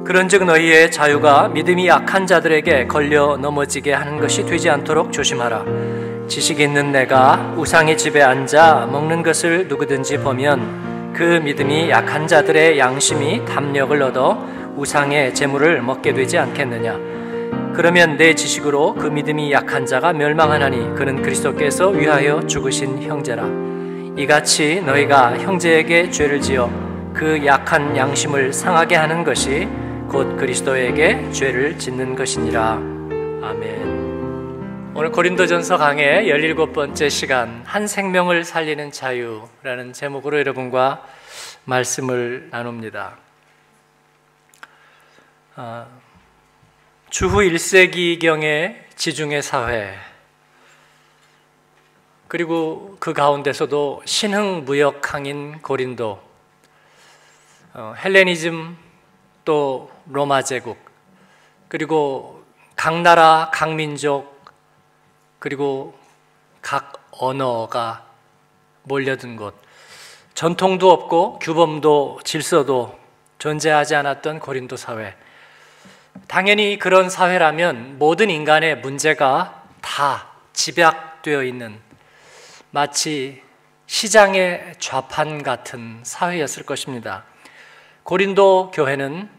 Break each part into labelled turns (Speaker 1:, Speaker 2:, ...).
Speaker 1: 그런즉 너희의 자유가 믿음이 약한 자들에게 걸려 넘어지게 하는 것이 되지 않도록 조심하라. 지식이 있는 내가 우상의 집에 앉아 먹는 것을 누구든지 보면 그 믿음이 약한 자들의 양심이 담력을 얻어 우상의 재물을 먹게 되지 않겠느냐. 그러면 내 지식으로 그 믿음이 약한 자가 멸망하나니 그는 그리스도께서 위하여 죽으신 형제라. 이같이 너희가 형제에게 죄를 지어 그 약한 양심을 상하게 하는 것이 곧 그리스도에게 죄를 짓는 것이니라. 아멘. 오늘 고린도전서 강의 17번째 시간, 한 생명을 살리는 자유라는 제목으로 여러분과 말씀을 나눕니다. 주후 1세기경의 지중해 사회, 그리고 그 가운데서도 신흥무역항인 고린도, 헬레니즘, 또 로마 제국, 그리고 각 나라, 각 민족, 그리고 각 언어가 몰려든 곳, 전통도 없고 규범도 질서도 존재하지 않았던 고린도 사회. 당연히 그런 사회라면 모든 인간의 문제가 다 집약되어 있는 마치 시장의 좌판 같은 사회였을 것입니다. 고린도 교회는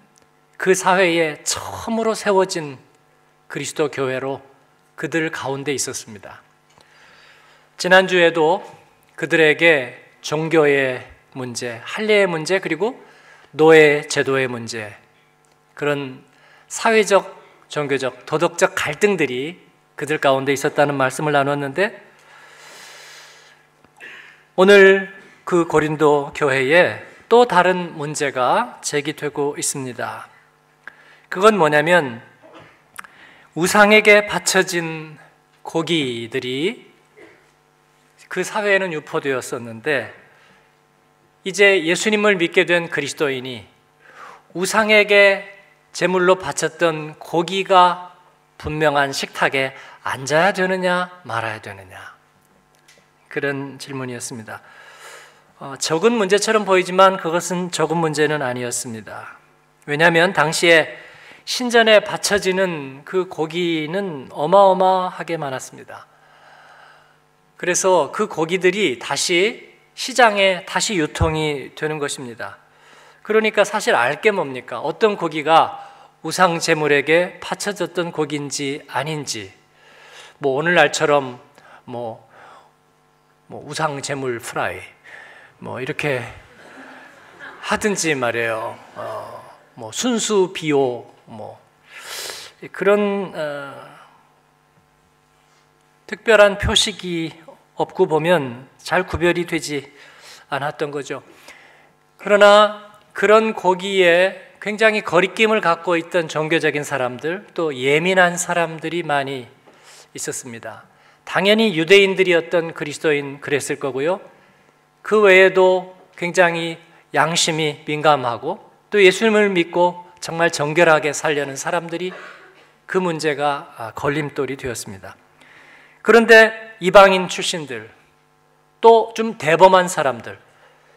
Speaker 1: 그 사회에 처음으로 세워진 그리스도 교회로 그들 가운데 있었습니다. 지난주에도 그들에게 종교의 문제, 할례의 문제, 그리고 노예 제도의 문제, 그런 사회적, 종교적, 도덕적 갈등들이 그들 가운데 있었다는 말씀을 나눴는데, 오늘 그 고린도 교회에 또 다른 문제가 제기되고 있습니다. 그건 뭐냐면 우상에게 바쳐진 고기들이 그 사회에는 유포되었었는데, 이제 예수님을 믿게 된 그리스도인이 우상에게 제물로 바쳤던 고기가 분명한 식탁에 앉아야 되느냐 말아야 되느냐, 그런 질문이었습니다. 적은 문제처럼 보이지만 그것은 적은 문제는 아니었습니다. 왜냐하면 당시에 신전에 바쳐지는 그 고기는 어마어마하게 많았습니다. 그래서 그 고기들이 다시 시장에 다시 유통이 되는 것입니다. 그러니까 사실 알 게 뭡니까? 어떤 고기가 우상 제물에게 바쳐졌던 고기인지 아닌지, 뭐 오늘날처럼 뭐 우상 제물 프라이 뭐 이렇게 하든지 말이에요. 뭐 순수 비오 뭐 그런 특별한 표식이 없고 보면 잘 구별이 되지 않았던 거죠. 그러나 그런 고기에 굉장히 거리낌을 갖고 있던 종교적인 사람들, 또 예민한 사람들이 많이 있었습니다. 당연히 유대인들이었던 그리스도인 그랬을 거고요. 그 외에도 굉장히 양심이 민감하고 또 예수님을 믿고 정말 정결하게 살려는 사람들이 그 문제가 걸림돌이 되었습니다. 그런데 이방인 출신들, 또 좀 대범한 사람들,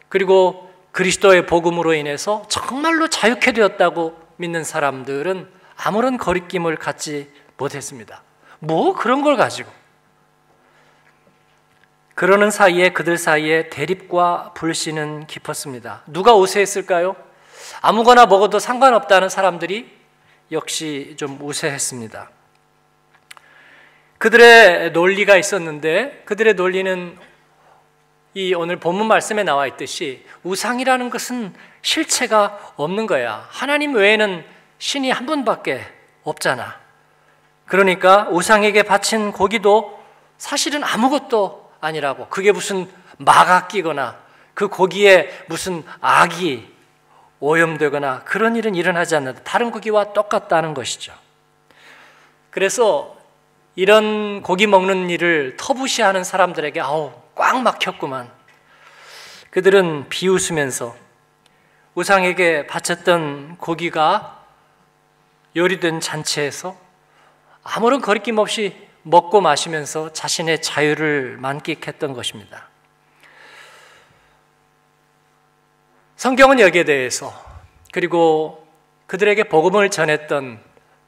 Speaker 1: 그리고 그리스도의 복음으로 인해서 정말로 자유케 되었다고 믿는 사람들은 아무런 거리낌을 갖지 못했습니다. 뭐 그런 걸 가지고. 그러는 사이에 그들 사이에 대립과 불신은 깊었습니다. 누가 우세했을까요? 아무거나 먹어도 상관없다는 사람들이 역시 좀 우세했습니다. 그들의 논리가 있었는데, 그들의 논리는 이 오늘 본문 말씀에 나와 있듯이 우상이라는 것은 실체가 없는 거야. 하나님 외에는 신이 한 분밖에 없잖아. 그러니까 우상에게 바친 고기도 사실은 아무것도 아니라고, 그게 무슨 마가 끼거나 그 고기에 무슨 악이 오염되거나 그런 일은 일어나지 않는다. 다른 고기와 똑같다는 것이죠. 그래서 이런 고기 먹는 일을 터부시하는 사람들에게 꽉 막혔구만. 그들은 비웃으면서 우상에게 바쳤던 고기가 요리된 잔치에서 아무런 거리낌 없이 먹고 마시면서 자신의 자유를 만끽했던 것입니다. 성경은 여기에 대해서, 그리고 그들에게 복음을 전했던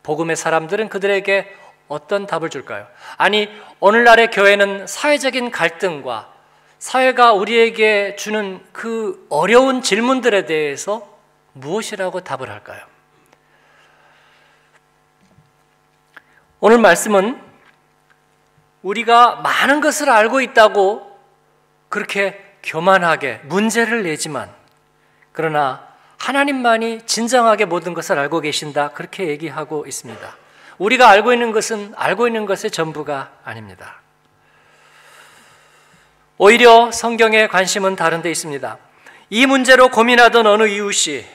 Speaker 1: 복음의 사람들은 그들에게 어떤 답을 줄까요? 아니, 오늘날의 교회는 사회적인 갈등과 사회가 우리에게 주는 그 어려운 질문들에 대해서 무엇이라고 답을 할까요? 오늘 말씀은 우리가 많은 것을 알고 있다고 그렇게 교만하게 문제를 내지만, 그러나 하나님만이 진정하게 모든 것을 알고 계신다, 그렇게 얘기하고 있습니다. 우리가 알고 있는 것은 알고 있는 것의 전부가 아닙니다. 오히려 성경의 관심은 다른 데 있습니다. 이 문제로 고민하던 어느 이웃이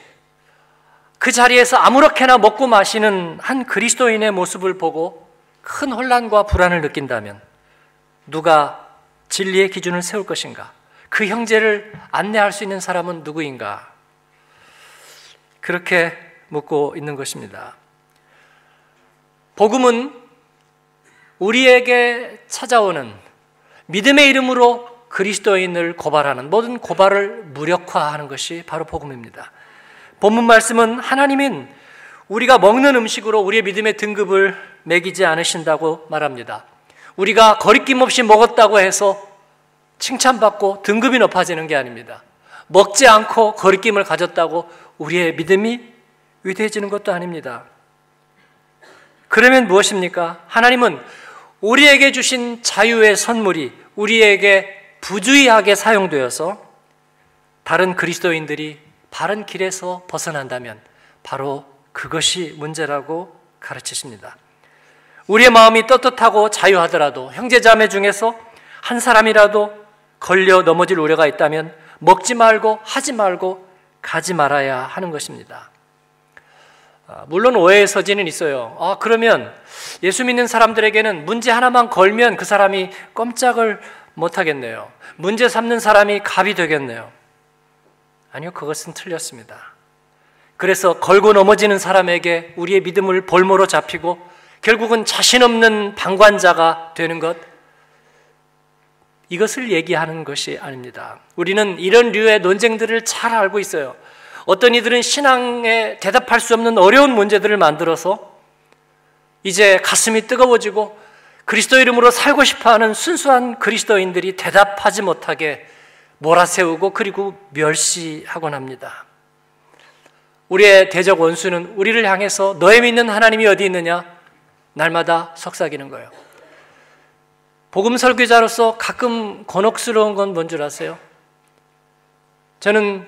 Speaker 1: 그 자리에서 아무렇게나 먹고 마시는 한 그리스도인의 모습을 보고 큰 혼란과 불안을 느낀다면 누가 진리의 기준을 세울 것인가? 그 형제를 안내할 수 있는 사람은 누구인가? 그렇게 묻고 있는 것입니다. 복음은 우리에게 찾아오는 믿음의 이름으로 그리스도인을 고발하는 모든 고발을 무력화하는 것이 바로 복음입니다. 본문 말씀은 하나님은 우리가 먹는 음식으로 우리의 믿음의 등급을 매기지 않으신다고 말합니다. 우리가 거리낌 없이 먹었다고 해서 칭찬받고 등급이 높아지는 게 아닙니다. 먹지 않고 거리낌을 가졌다고 우리의 믿음이 위대해지는 것도 아닙니다. 그러면 무엇입니까? 하나님은 우리에게 주신 자유의 선물이 우리에게 부주의하게 사용되어서 다른 그리스도인들이 바른 길에서 벗어난다면 바로 그것이 문제라고 가르치십니다. 우리의 마음이 떳떳하고 자유하더라도 형제자매 중에서 한 사람이라도 걸려 넘어질 우려가 있다면 먹지 말고 하지 말고 가지 말아야 하는 것입니다. 물론 오해의 소지는 있어요. 그러면 예수 믿는 사람들에게는 문제 하나만 걸면 그 사람이 꼼짝을 못하겠네요. 문제 삼는 사람이 갑이 되겠네요. 아니요, 그것은 틀렸습니다. 그래서 걸고 넘어지는 사람에게 우리의 믿음을 볼모로 잡히고 결국은 자신 없는 방관자가 되는 것, 이것을 얘기하는 것이 아닙니다. 우리는 이런 류의 논쟁들을 잘 알고 있어요. 어떤 이들은 신앙에 대답할 수 없는 어려운 문제들을 만들어서 이제 가슴이 뜨거워지고 그리스도 이름으로 살고 싶어하는 순수한 그리스도인들이 대답하지 못하게 몰아세우고 그리고 멸시하곤 합니다. 우리의 대적 원수는 우리를 향해서 너의 믿는 하나님이 어디 있느냐? 날마다 속삭이는 거예요. 복음 설교자로서 가끔 곤혹스러운 건 뭔 줄 아세요? 저는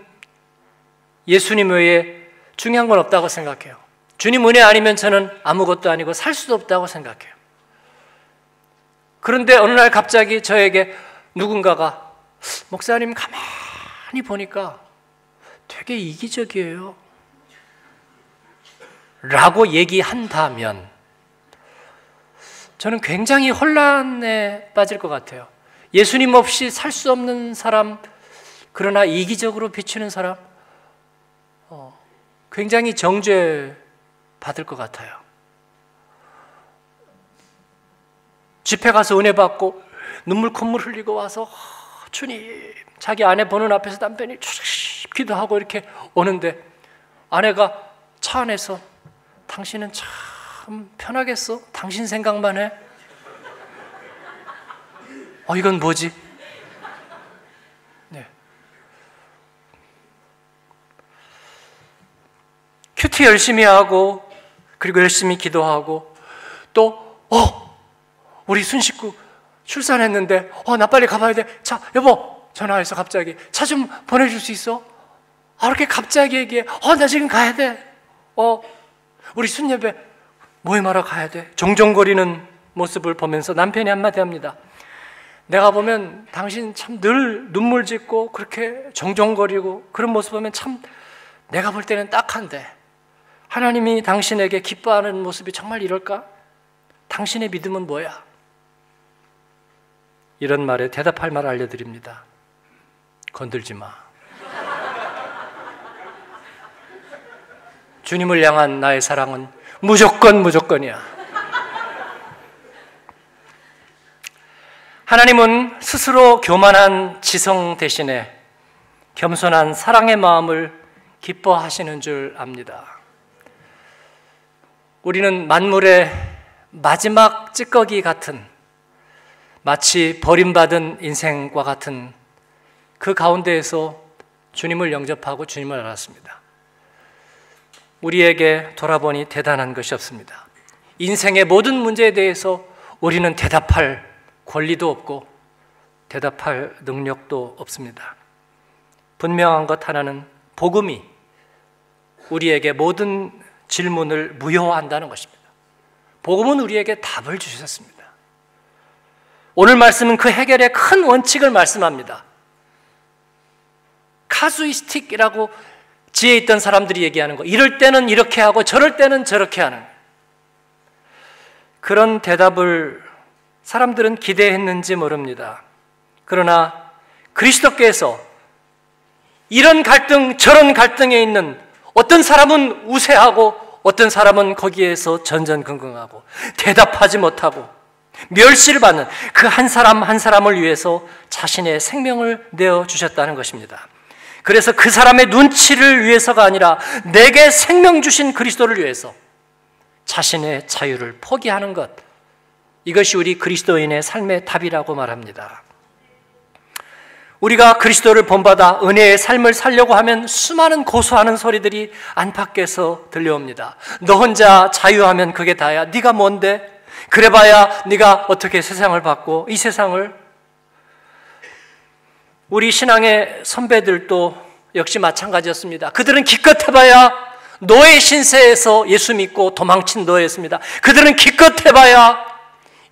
Speaker 1: 예수님 외에 중요한 건 없다고 생각해요. 주님 은혜 아니면 저는 아무것도 아니고 살 수도 없다고 생각해요. 그런데 어느 날 갑자기 저에게 누군가가 목사님 가만히 보니까 되게 이기적이에요 라고 얘기한다면 저는 굉장히 혼란에 빠질 것 같아요. 예수님 없이 살 수 없는 사람, 그러나 이기적으로 비추는 사람, 굉장히 정죄 받을 것 같아요. 집회 가서 은혜 받고 눈물 콧물 흘리고 와서 주님, 자기 아내 보는 앞에서 남편이 기도하고 이렇게 오는데 아내가 차 안에서 당신은 참 편하겠어? 당신 생각만 해? 이건 뭐지? 네. 큐티 열심히 하고 그리고 열심히 기도하고 또 우리 순식구 출산했는데 나 빨리 가봐야 돼. 자, 여보, 전화해서 갑자기 차 좀 보내줄 수 있어? 이렇게 갑자기 얘기해. 나 지금 가야 돼. 우리 순예배 모임하러 가야 돼. 종종거리는 모습을 보면서 남편이 한마디 합니다. 내가 보면 당신 참 늘 눈물 짓고 그렇게 종종거리고 그런 모습 보면 참 내가 볼 때는 딱한데 하나님이 당신에게 기뻐하는 모습이 정말 이럴까? 당신의 믿음은 뭐야? 이런 말에 대답할 말을 알려드립니다. 건들지 마. 주님을 향한 나의 사랑은 무조건이야. 하나님은 스스로 교만한 지성 대신에 겸손한 사랑의 마음을 기뻐하시는 줄 압니다. 우리는 만물의 마지막 찌꺼기 같은, 마치 버림받은 인생과 같은 그 가운데에서 주님을 영접하고 주님을 알았습니다. 우리에게 돌아보니 대단한 것이 없습니다. 인생의 모든 문제에 대해서 우리는 대답할 권리도 없고 대답할 능력도 없습니다. 분명한 것 하나는 복음이 우리에게 모든 질문을 무효화한다는 것입니다. 복음은 우리에게 답을 주셨습니다. 오늘 말씀은 그 해결의 큰 원칙을 말씀합니다. 카수이스틱이라고 지혜 있던 사람들이 얘기하는 거, 이럴 때는 이렇게 하고 저럴 때는 저렇게 하는, 그런 대답을 사람들은 기대했는지 모릅니다. 그러나 그리스도께서 이런 갈등 저런 갈등에 있는, 어떤 사람은 우세하고 어떤 사람은 거기에서 전전긍긍하고 대답하지 못하고 멸시를 받는 그 한 사람 한 사람을 위해서 자신의 생명을 내어주셨다는 것입니다. 그래서 그 사람의 눈치를 위해서가 아니라 내게 생명 주신 그리스도를 위해서 자신의 자유를 포기하는 것, 이것이 우리 그리스도인의 삶의 답이라고 말합니다. 우리가 그리스도를 본받아 은혜의 삶을 살려고 하면 수많은 고소하는 소리들이 안팎에서 들려옵니다. 너 혼자 자유하면 그게 다야. 네가 뭔데? 그래봐야 네가 어떻게 세상을 바꿔? 이 세상을. 우리 신앙의 선배들도 역시 마찬가지였습니다. 그들은 기껏 해봐야 노예 신세에서 예수 믿고 도망친 노예였습니다. 그들은 기껏 해봐야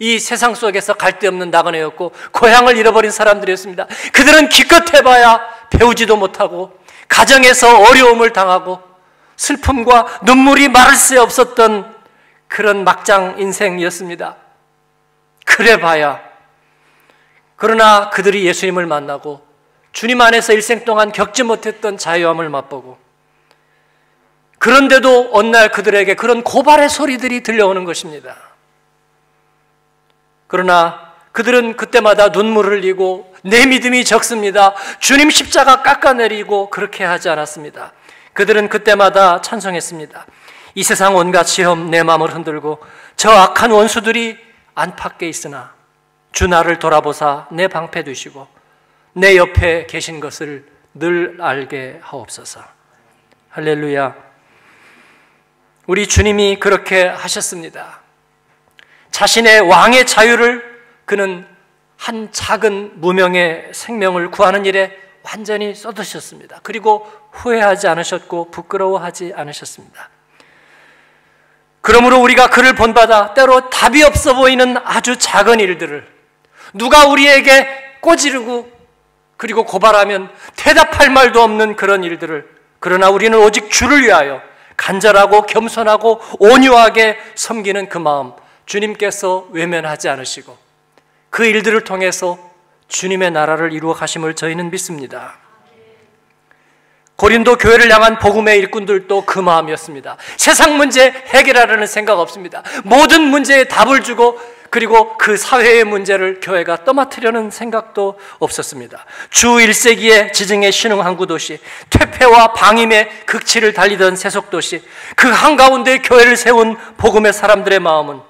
Speaker 1: 이 세상 속에서 갈 데 없는 나그네였고 고향을 잃어버린 사람들이었습니다. 그들은 기껏 해봐야 배우지도 못하고 가정에서 어려움을 당하고 슬픔과 눈물이 마를 새 없었던 그런 막장 인생이었습니다. 그래봐야. 그러나 그들이 예수님을 만나고 주님 안에서 일생 동안 겪지 못했던 자유함을 맛보고, 그런데도 어느 날 그들에게 그런 고발의 소리들이 들려오는 것입니다. 그러나 그들은 그때마다 눈물을 흘리고 내 믿음이 적습니다, 주님 십자가 깎아내리고 그렇게 하지 않았습니다. 그들은 그때마다 찬송했습니다. 이 세상 온갖 시험 내 마음을 흔들고 저 악한 원수들이 안팎에 있으나 주 나를 돌아보사 내 방패 되시고 내 옆에 계신 것을 늘 알게 하옵소서. 할렐루야. 우리 주님이 그렇게 하셨습니다. 자신의 왕의 자유를 그는 한 작은 무명의 생명을 구하는 일에 완전히 쏟으셨습니다. 그리고 후회하지 않으셨고 부끄러워하지 않으셨습니다. 그러므로 우리가 그를 본받아 때로 답이 없어 보이는 아주 작은 일들을 누가 우리에게 꼬지르고 그리고 고발하면 대답할 말도 없는 그런 일들을, 그러나 우리는 오직 주를 위하여 간절하고 겸손하고 온유하게 섬기는 그 마음, 주님께서 외면하지 않으시고 그 일들을 통해서 주님의 나라를 이루어 가심을 저희는 믿습니다. 고린도 교회를 향한 복음의 일꾼들도 그 마음이었습니다. 세상 문제 해결하려는 생각 없습니다. 모든 문제에 답을 주고 그리고 그 사회의 문제를 교회가 떠맡으려는 생각도 없었습니다. 주 1세기의 지증의 신흥 항구도시, 퇴폐와 방임의 극치를 달리던 세속도시, 그 한가운데 교회를 세운 복음의 사람들의 마음은,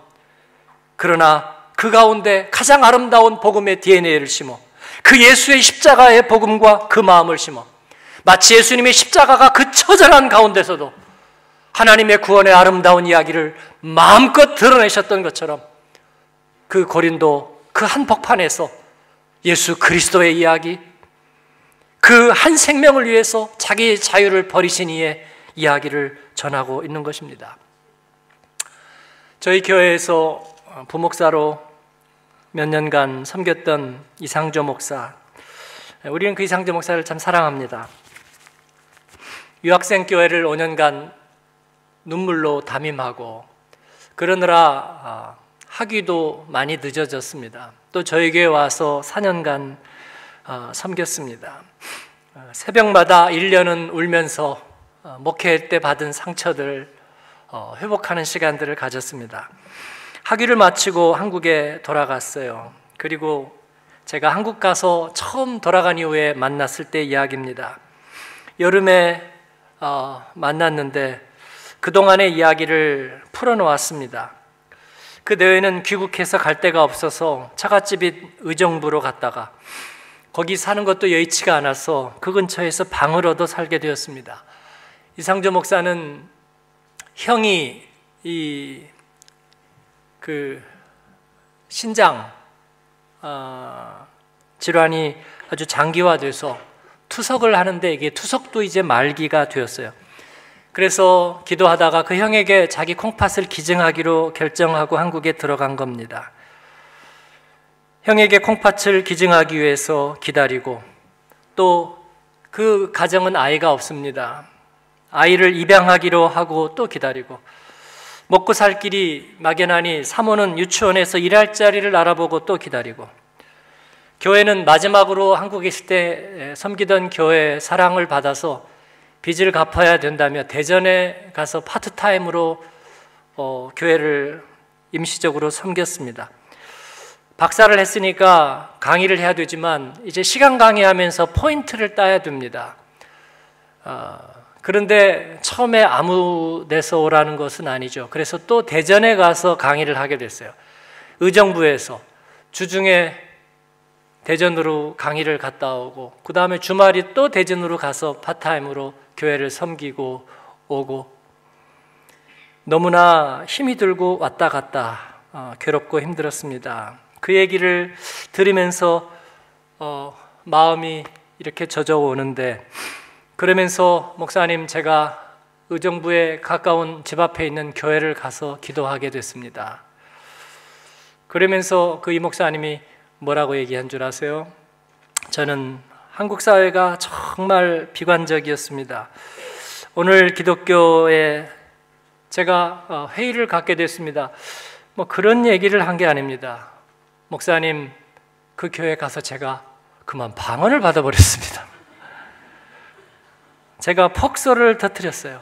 Speaker 1: 그러나 그 가운데 가장 아름다운 복음의 DNA를 심어 그 예수의 십자가의 복음과 그 마음을 심어 마치 예수님의 십자가가 그 처절한 가운데서도 하나님의 구원의 아름다운 이야기를 마음껏 드러내셨던 것처럼 그 고린도 그 한복판에서 예수 그리스도의 이야기, 그 한 생명을 위해서 자기의 자유를 버리신 이의 이야기를 전하고 있는 것입니다. 저희 교회에서 부목사로 몇 년간 섬겼던 이상조 목사, 우리는 그 이상조 목사를 참 사랑합니다. 유학생 교회를 5년간 눈물로 담임하고 그러느라 학위도 많이 늦어졌습니다. 또 저희 교회 와서 4년간 섬겼습니다. 새벽마다 1년은 울면서 목회 때 받은 상처들 회복하는 시간들을 가졌습니다. 학위를 마치고 한국에 돌아갔어요. 그리고 제가 한국 가서 처음 돌아간 이후에 만났을 때 이야기입니다. 여름에 만났는데 그동안의 이야기를 풀어놓았습니다. 그 내외는 귀국해서 갈 데가 없어서 처갓집인 의정부로 갔다가 거기 사는 것도 여의치가 않아서 그 근처에서 방을 얻어 살게 되었습니다. 이상조 목사는 형이 신장 질환이 아주 장기화돼서 투석을 하는데 이게 투석도 이제 말기가 되었어요. 그래서 기도하다가 그 형에게 자기 콩팥을 기증하기로 결정하고 한국에 들어간 겁니다. 형에게 콩팥을 기증하기 위해서 기다리고 또 그 가정은 아이가 없습니다. 아이를 입양하기로 하고 또 기다리고 먹고 살 길이 막연하니 사모는 유치원에서 일할 자리를 알아보고 또 기다리고 교회는 마지막으로 한국에 있을 때 섬기던 교회의 사랑을 받아서 빚을 갚아야 된다며 대전에 가서 파트타임으로 교회를 임시적으로 섬겼습니다. 박사를 했으니까 강의를 해야 되지만 이제 시간 강의하면서 포인트를 따야 됩니다. 그런데 처음에 아무 데서 오라는 것은 아니죠. 그래서 또 대전에 가서 강의를 하게 됐어요. 의정부에서 주중에 대전으로 강의를 갔다 오고 그 다음에 주말이 또 대전으로 가서 파트타임으로 교회를 섬기고 오고 너무나 힘이 들고 왔다 갔다 괴롭고 힘들었습니다. 그 얘기를 들으면서 마음이 이렇게 젖어오는데 그러면서 목사님 제가 의정부에 가까운 집 앞에 있는 교회를 가서 기도하게 됐습니다. 그러면서 그 이 목사님이 뭐라고 얘기한 줄 아세요? 저는 한국 사회가 정말 비관적이었습니다. 오늘 기독교에 제가 회의를 갖게 됐습니다. 뭐 그런 얘기를 한 게 아닙니다. 목사님, 그 교회 가서 제가 그만 방언을 받아버렸습니다. 제가 폭소를 터뜨렸어요.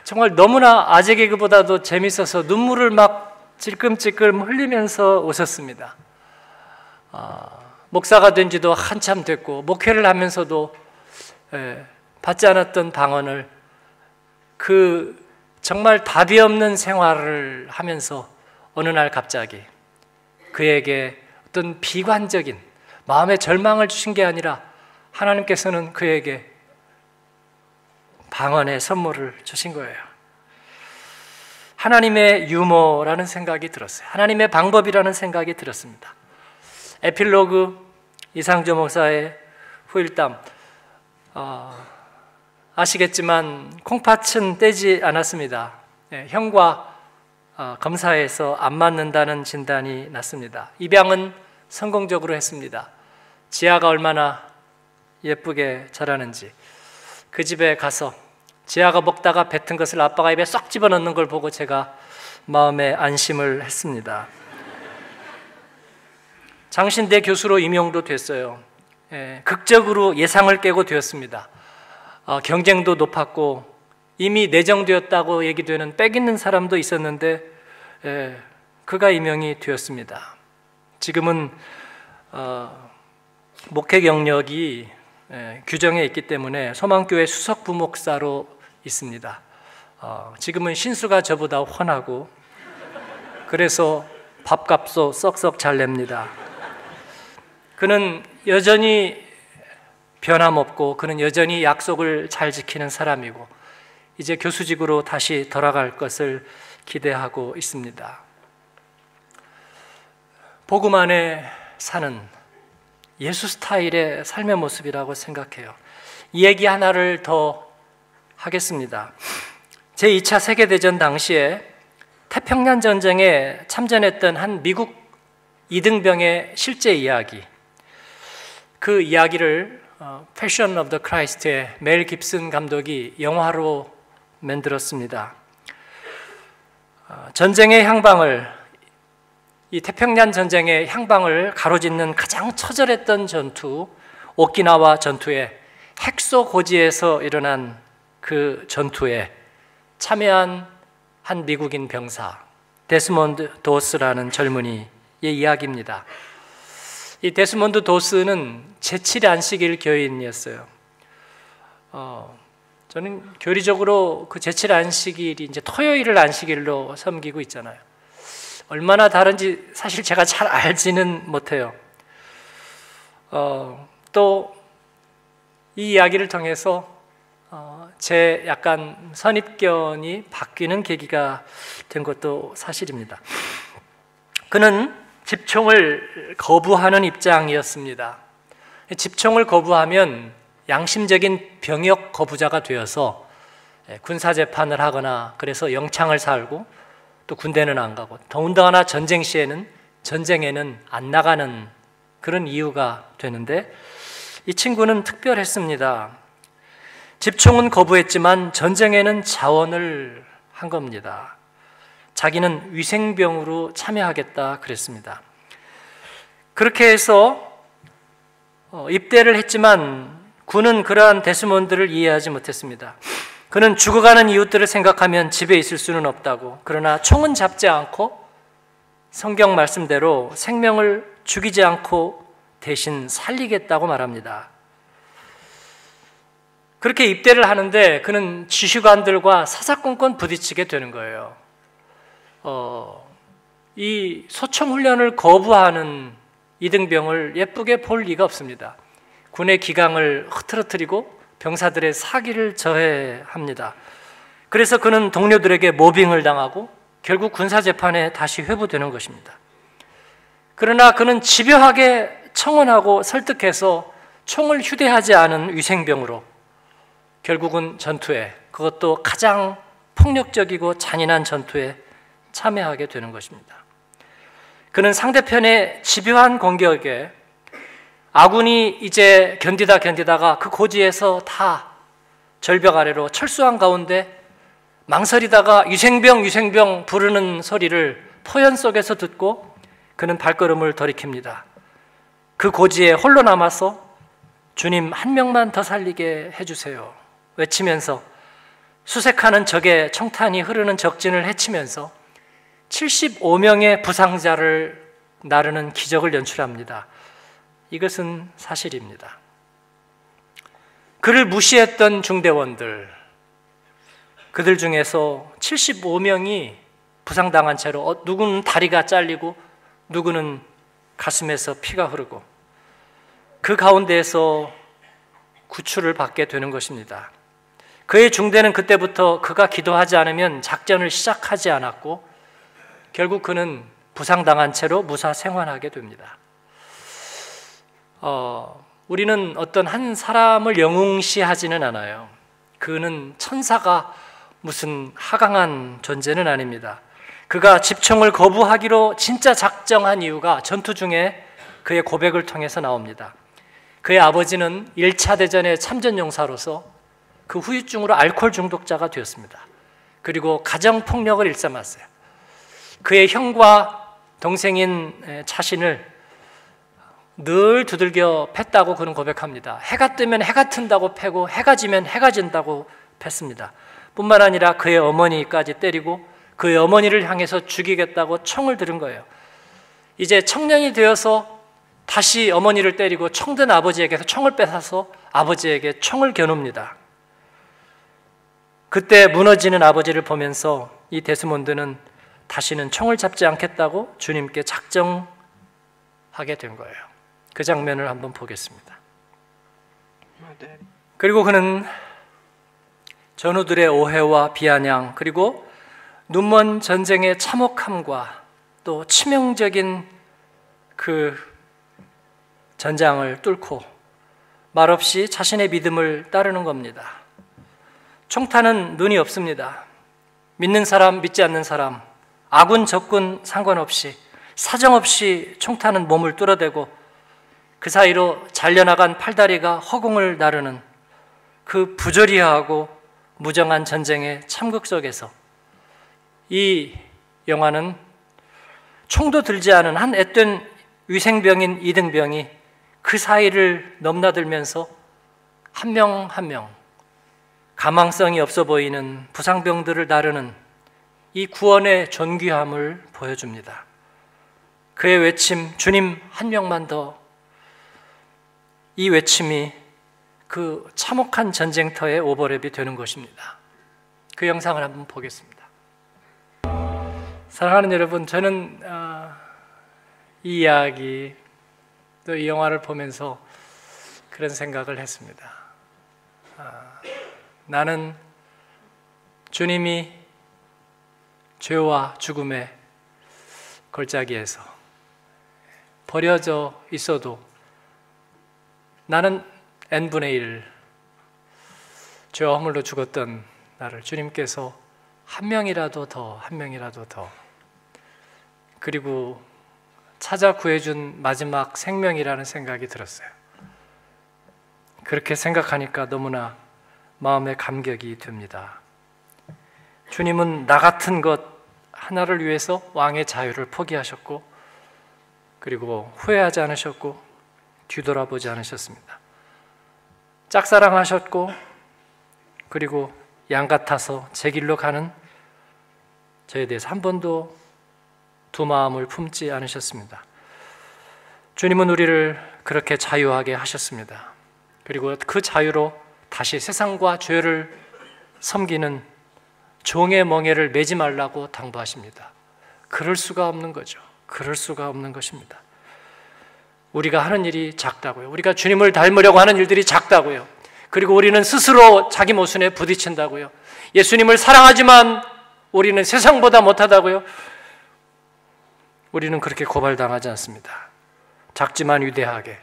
Speaker 1: 정말 너무나 아재 개그보다도 재밌어서 눈물을 막 찔끔찔끔 흘리면서 웃었습니다. 목사가 된 지도 한참 됐고 목회를 하면서도 받지 않았던 방언을 그 정말 답이 없는 생활을 하면서 어느 날 갑자기 그에게 어떤 비관적인 마음의 절망을 주신 게 아니라 하나님께서는 그에게 방언의 선물을 주신 거예요. 하나님의 유머라는 생각이 들었어요. 하나님의 방법이라는 생각이 들었습니다. 에필로그 이상조 목사의 후일담 아시겠지만 콩팥은 떼지 않았습니다. 형과 검사에서 안 맞는다는 진단이 났습니다. 입양은 성공적으로 했습니다. 지아가 얼마나 예쁘게 자라는지 그 집에 가서 지아가 먹다가 뱉은 것을 아빠가 입에 쏙 집어넣는 걸 보고 제가 마음에 안심을 했습니다. 장신대 교수로 임용도 됐어요. 극적으로 예상을 깨고 되었습니다. 경쟁도 높았고 이미 내정되었다고 얘기되는 빽 있는 사람도 있었는데 그가 임명이 되었습니다. 지금은 목회 경력이 규정에 있기 때문에 소망교회 수석 부목사로 있습니다. 지금은 신수가 저보다 훤하고 그래서 밥값도 썩썩 잘 냅니다. 그는 여전히 변함없고 그는 여전히 약속을 잘 지키는 사람이고 이제 교수직으로 다시 돌아갈 것을 기대하고 있습니다. 복음 안에 사는 예수 스타일의 삶의 모습이라고 생각해요. 이 얘기 하나를 더 하겠습니다. 제2차 세계대전 당시에 태평양 전쟁에 참전했던 한 미국 이등병의 실제 이야기, 그 이야기를 패션 오브 더 크라이스트의 멜 깁슨 감독이 영화로 만들었습니다. 전쟁의 향방을, 이 태평양 전쟁의 향방을 가로짓는 가장 처절했던 전투, 오키나와 전투에 핵소 고지에서 일어난 그 전투에 참여한 한 미국인 병사 데스몬드 도스라는 젊은이의 이야기입니다. 이 데스몬드 도스는 제7 안식일 교인이었어요. 저는 교리적으로 그 제칠 안식일이 이제 토요일을 안식일로 섬기고 있잖아요. 얼마나 다른지 사실 제가 잘 알지는 못해요. 또 이 이야기를 통해서 제 약간 선입견이 바뀌는 계기가 된 것도 사실입니다. 그는 집총을 거부하는 입장이었습니다. 집총을 거부하면 양심적인 병역 거부자가 되어서 군사재판을 하거나 그래서 영창을 살고 또 군대는 안 가고 더군다나 전쟁 시에는 전쟁에는 안 나가는 그런 이유가 되는데 이 친구는 특별했습니다. 집총은 거부했지만 전쟁에는 자원을 한 겁니다. 자기는 위생병으로 참여하겠다 그랬습니다. 그렇게 해서 입대를 했지만 군은 그러한 데스몬드를 이해하지 못했습니다. 그는 죽어가는 이웃들을 생각하면 집에 있을 수는 없다고, 그러나 총은 잡지 않고 성경 말씀대로 생명을 죽이지 않고 대신 살리겠다고 말합니다. 그렇게 입대를 하는데 그는 지휘관들과 사사건건 부딪히게 되는 거예요. 이 소총 훈련을 거부하는 이등병을 예쁘게 볼 리가 없습니다. 군의 기강을 흐트러뜨리고 병사들의 사기를 저해합니다. 그래서 그는 동료들에게 모빙을 당하고 결국 군사재판에 다시 회부되는 것입니다. 그러나 그는 집요하게 청원하고 설득해서 총을 휴대하지 않은 위생병으로 결국은 전투에, 그것도 가장 폭력적이고 잔인한 전투에 참여하게 되는 것입니다. 그는 상대편의 집요한 공격에 아군이 이제 견디다가 그 고지에서 다 절벽 아래로 철수한 가운데 망설이다가 위생병 부르는 소리를 포연 속에서 듣고 그는 발걸음을 돌이킵니다. 그 고지에 홀로 남아서 주님 한 명만 더 살리게 해주세요 외치면서 수색하는 적의 청탄이 흐르는 적진을 헤치면서 75명의 부상자를 나르는 기적을 연출합니다. 이것은 사실입니다. 그를 무시했던 중대원들, 그들 중에서 75명이 부상당한 채로 누구는 다리가 잘리고 누구는 가슴에서 피가 흐르고 그 가운데에서 구출을 받게 되는 것입니다. 그의 중대는 그때부터 그가 기도하지 않으면 작전을 시작하지 않았고 결국 그는 부상당한 채로 무사 생還하게 됩니다. 우리는 어떤 한 사람을 영웅시하지는 않아요. 그는 천사가 무슨 하강한 존재는 아닙니다. 그가 집총을 거부하기로 진짜 작정한 이유가 전투 중에 그의 고백을 통해서 나옵니다. 그의 아버지는 1차 대전의 참전용사로서 그 후유증으로 알코올 중독자가 되었습니다. 그리고 가정폭력을 일삼았어요. 그의 형과 동생인 자신을 늘 두들겨 팼다고 그는 고백합니다. 해가 뜨면 해가 튼다고 패고 해가 지면 해가 진다고 팼습니다. 뿐만 아니라 그의 어머니까지 때리고 그의 어머니를 향해서 죽이겠다고 총을 들은 거예요. 이제 청년이 되어서 다시 어머니를 때리고 총든 아버지에게서 총을 뺏어서 아버지에게 총을 겨눕니다. 그때 무너지는 아버지를 보면서 이 데스몬드는 다시는 총을 잡지 않겠다고 주님께 작정하게 된 거예요. 그 장면을 한번 보겠습니다. 그리고 그는 전우들의 오해와 비아냥, 그리고 눈먼 전쟁의 참혹함과 또 치명적인 그 전장을 뚫고 말없이 자신의 믿음을 따르는 겁니다. 총탄은 눈이 없습니다. 믿는 사람, 믿지 않는 사람, 아군, 적군 상관없이 사정없이 총탄은 몸을 뚫어대고 그 사이로 잘려나간 팔다리가 허공을 나르는 그 부조리하고 무정한 전쟁의 참극 속에서 이 영화는 총도 들지 않은 한 앳된 위생병인 이등병이 그 사이를 넘나들면서 한 명 한 명 가망성이 없어 보이는 부상병들을 나르는 이 구원의 존귀함을 보여줍니다. 그의 외침, 주님 한 명만 더, 이 외침이 그 참혹한 전쟁터의 오버랩이 되는 것입니다. 그 영상을 한번 보겠습니다. 사랑하는 여러분, 저는 이 이야기 또 이 영화를 보면서 그런 생각을 했습니다. 나는 주님이 죄와 죽음의 골짜기에서 버려져 있어도 나는 n분의 1 죄와 허물로 죽었던 나를 주님께서 한 명이라도 더 그리고 찾아 구해준 마지막 생명이라는 생각이 들었어요. 그렇게 생각하니까 너무나 마음에 감격이 듭니다. 주님은 나 같은 것 하나를 위해서 왕의 자유를 포기하셨고, 그리고 후회하지 않으셨고 뒤돌아보지 않으셨습니다. 짝사랑하셨고, 그리고 양 같아서 제 길로 가는 저에 대해서 한 번도 두 마음을 품지 않으셨습니다. 주님은 우리를 그렇게 자유하게 하셨습니다. 그리고 그 자유로 다시 세상과 죄를 섬기는 종의 멍에를 매지 말라고 당부하십니다. 그럴 수가 없는 거죠. 그럴 수가 없는 것입니다. 우리가 하는 일이 작다고요. 우리가 주님을 닮으려고 하는 일들이 작다고요. 그리고 우리는 스스로 자기 모순에 부딪힌다고요. 예수님을 사랑하지만 우리는 세상보다 못하다고요. 우리는 그렇게 고발당하지 않습니다. 작지만 위대하게,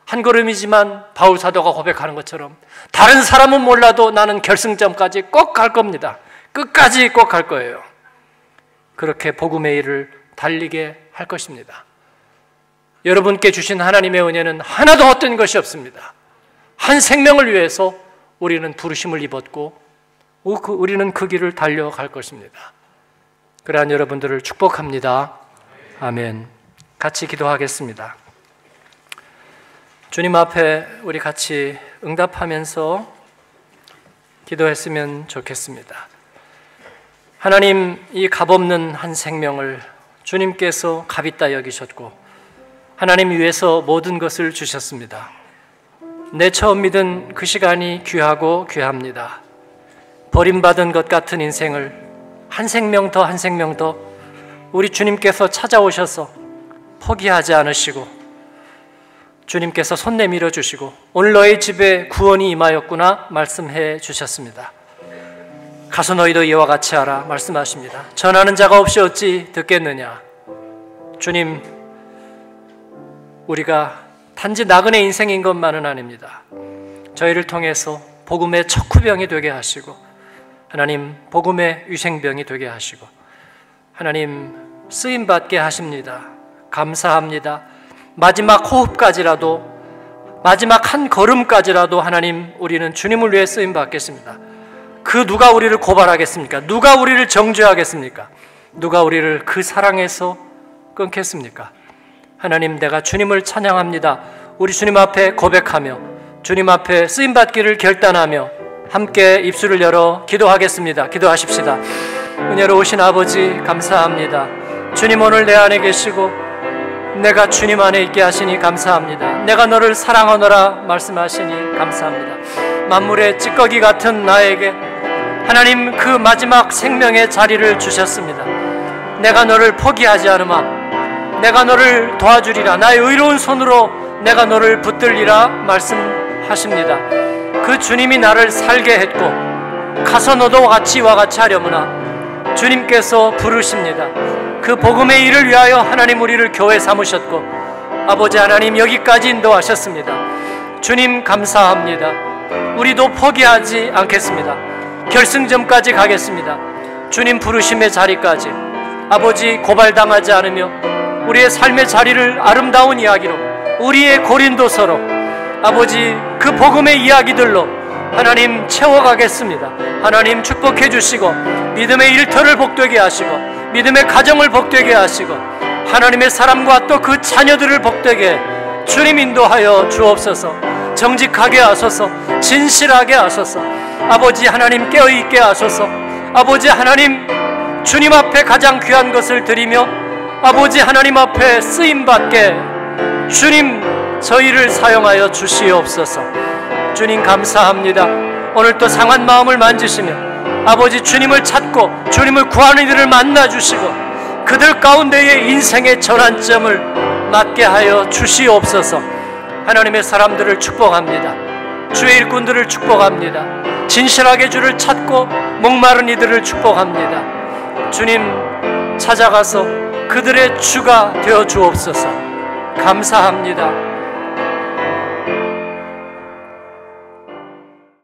Speaker 1: 한 걸음이지만 바울 사도가 고백하는 것처럼 다른 사람은 몰라도 나는 결승점까지 꼭 갈 겁니다. 끝까지 꼭 갈 거예요. 그렇게 복음의 일을 달리게 할 것입니다. 여러분께 주신 하나님의 은혜는 하나도 헛된 것이 없습니다. 한 생명을 위해서 우리는 부르심을 입었고 우리는 그 길을 달려갈 것입니다. 그러한 여러분들을 축복합니다. 아멘. 같이 기도하겠습니다. 주님 앞에 우리 같이 응답하면서 기도했으면 좋겠습니다. 하나님, 이 값없는 한 생명을 주님께서 값있다 여기셨고 하나님 위해서 모든 것을 주셨습니다. 내 처음 믿은 그 시간이 귀하고 귀합니다. 버림받은 것 같은 인생을 한 생명 더 한 생명 더 우리 주님께서 찾아오셔서 포기하지 않으시고 주님께서 손 내밀어 주시고 오늘 너희 집에 구원이 임하였구나 말씀해 주셨습니다. 가서 너희도 이와 같이 하라 말씀하십니다. 전하는 자가 없이 어찌 듣겠느냐. 주님, 우리가 단지 나그네 인생인 것만은 아닙니다. 저희를 통해서 복음의 척후병이 되게 하시고 하나님 복음의 위생병이 되게 하시고 하나님 쓰임받게 하십니다. 감사합니다. 마지막 호흡까지라도, 마지막 한 걸음까지라도 하나님 우리는 주님을 위해 쓰임받겠습니다. 그 누가 우리를 고발하겠습니까? 누가 우리를 정죄하겠습니까? 누가 우리를 그 사랑에서 끊겠습니까? 하나님, 내가 주님을 찬양합니다. 우리 주님 앞에 고백하며 주님 앞에 쓰임받기를 결단하며 함께 입술을 열어 기도하겠습니다. 기도하십시다. 은혜로우신 아버지 감사합니다. 주님 오늘 내 안에 계시고 내가 주님 안에 있게 하시니 감사합니다. 내가 너를 사랑하노라 말씀하시니 감사합니다. 만물의 찌꺼기 같은 나에게 하나님 그 마지막 생명의 자리를 주셨습니다. 내가 너를 포기하지 않으마. 내가 너를 도와주리라. 나의 의로운 손으로 내가 너를 붙들리라 말씀하십니다. 그 주님이 나를 살게 했고 가서 너도 이와 같이 하려무나 주님께서 부르십니다. 그 복음의 일을 위하여 하나님 우리를 교회 삼으셨고 아버지 하나님 여기까지 인도하셨습니다. 주님 감사합니다. 우리도 포기하지 않겠습니다. 결승점까지 가겠습니다. 주님 부르심의 자리까지 아버지 고발당하지 않으며 우리의 삶의 자리를 아름다운 이야기로 우리의 고린도서로 아버지 그 복음의 이야기들로 하나님 채워가겠습니다. 하나님 축복해 주시고 믿음의 일터를 복되게 하시고 믿음의 가정을 복되게 하시고 하나님의 사람과 또 그 자녀들을 복되게 주님 인도하여 주옵소서. 정직하게 하소서. 진실하게 하소서. 아버지 하나님 깨어있게 하소서. 아버지 하나님 주님 앞에 가장 귀한 것을 드리며 아버지 하나님 앞에 쓰임받게 주님 저희를 사용하여 주시옵소서. 주님 감사합니다. 오늘 또 상한 마음을 만지시며 아버지 주님을 찾고 주님을 구하는 이들을 만나주시고 그들 가운데의 인생의 전환점을 맞게 하여 주시옵소서. 하나님의 사람들을 축복합니다. 주의 일꾼들을 축복합니다. 진실하게 주를 찾고 목마른 이들을 축복합니다. 주님 찾아가서 그들의 주가 되어 주옵소서. 감사합니다.